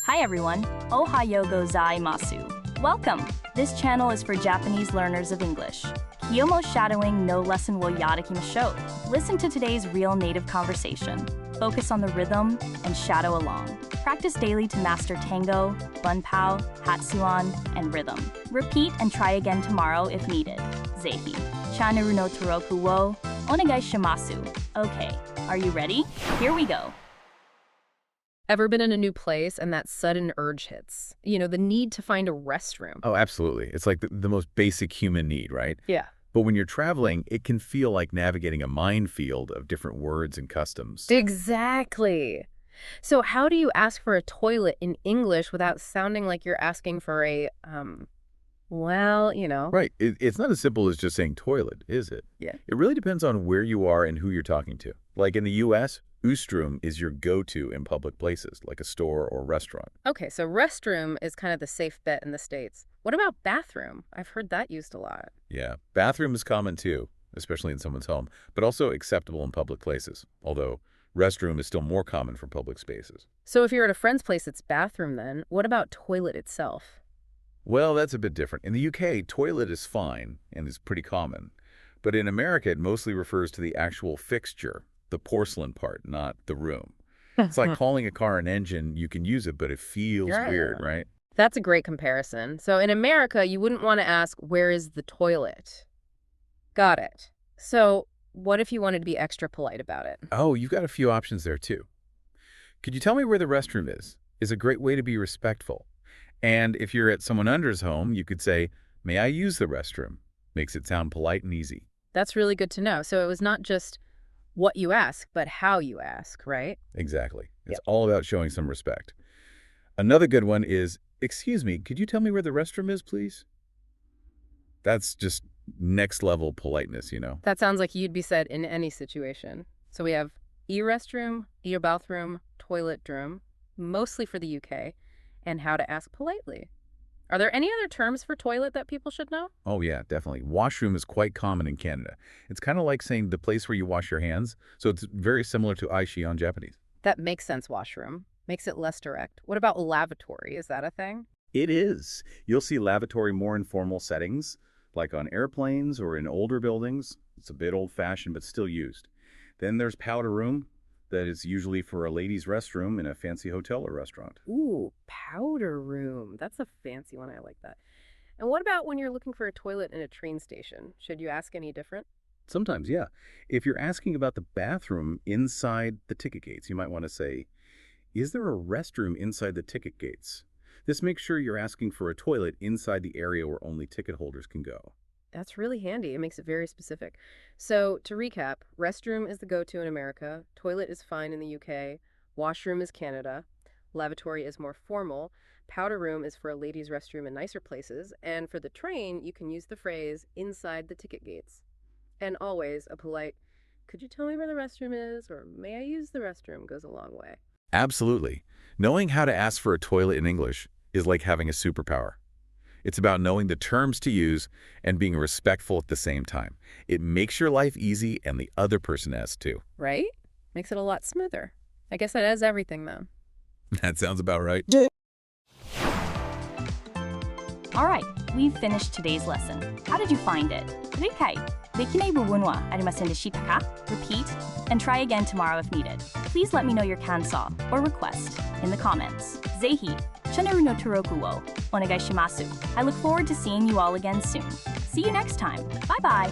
Hi everyone, Ohayo gozaimasu. Welcome! This channel is for Japanese learners of English. Kiyomo shadowing no lesson wo yarakimashou. Listen to today's real native conversation. Focus on the rhythm and shadow along. Practice daily to master tango, bunpao, hatsuan, and rhythm. Repeat and try again tomorrow if needed. Zehi. Channel no toroku wo onegai shimasu. Okay, are you ready? Here we go. Ever been in a new place and that sudden urge hits? The need to find a restroom. Oh, absolutely. It's like the most basic human need, right? Yeah. But when you're traveling, it can feel like navigating a minefield of different words and customs. Exactly. So how do you ask for a toilet in English without sounding like you're asking for a, Right. It's not as simple as just saying toilet, is it? Yeah. It really depends on where you are and who you're talking to. Like in the U.S., Ustrum is your go-to in public places, like a store or restaurant. Okay, so restroom is kind of the safe bet in the States. What about bathroom? I've heard that used a lot. Yeah, bathroom is common too, especially in someone's home, but also acceptable in public places, although restroom is still more common for public spaces. So if you're at a friend's place, it's bathroom then. What about toilet itself? Well, that's a bit different. In the UK, toilet is fine and is pretty common. But in America, it mostly refers to the actual fixture, the porcelain part, not the room. It's like calling a car an engine. You can use it, but it feels weird, right? That's a great comparison. So in America, you wouldn't want to ask, where is the toilet? Got it. So what if you wanted to be extra polite about it? Oh, you've got a few options there, too. Could you tell me where the restroom is a great way to be respectful. And if you're at someone under's home, you could say, may I use the restroom? Makes it sound polite and easy. That's really good to know. So it was not just what you ask, but how you ask, right? Exactly. It's all about showing some respect. Another good one is, excuse me, could you tell me where the restroom is, please? That's just next level politeness, That sounds like you'd be said in any situation. So we have e-restroom, e-bathroom, toilet room, mostly for the UK, and how to ask politely. Are there any other terms for toilet that people should know? Oh, yeah, definitely. Washroom is quite common in Canada. It's kind of like saying the place where you wash your hands, so it's very similar to aishi on Japanese. That makes sense, washroom. Makes it less direct. What about lavatory? Is that a thing? It is. You'll see lavatory more in formal settings, like on airplanes or in older buildings. It's a bit old-fashioned, but still used. Then there's powder room. That is usually for a ladies' restroom in a fancy hotel or restaurant. Ooh, powder room. That's a fancy one. I like that. And what about when you're looking for a toilet in a train station? Should you ask any different? Sometimes, yeah. If you're asking about the bathroom inside the ticket gates, you might want to say, is there a restroom inside the ticket gates? This makes sure you're asking for a toilet inside the area where only ticket holders can go. That's really handy. It makes it very specific. So to recap, restroom is the go-to in America, toilet is fine in the UK, washroom is Canada, lavatory is more formal, powder room is for a ladies' restroom in nicer places, and for the train, you can use the phrase inside the ticket gates. And always a polite, could you tell me where the restroom is, or may I use the restroom, goes a long way. Absolutely. Knowing how to ask for a toilet in English is like having a superpower. It's about knowing the terms to use and being respectful at the same time. It makes your life easy and the other person has too. Right? Makes it a lot smoother. I guess that is everything, though. That sounds about right. All right, we've finished today's lesson. How did you find it? 理解できない部分はありませんでしたか? Repeat and try again tomorrow if needed. Please let me know your kansa or request in the comments. ぜひ channel no toroku wo onegai shimasu. I look forward to seeing you all again soon. See you next time. Bye-bye.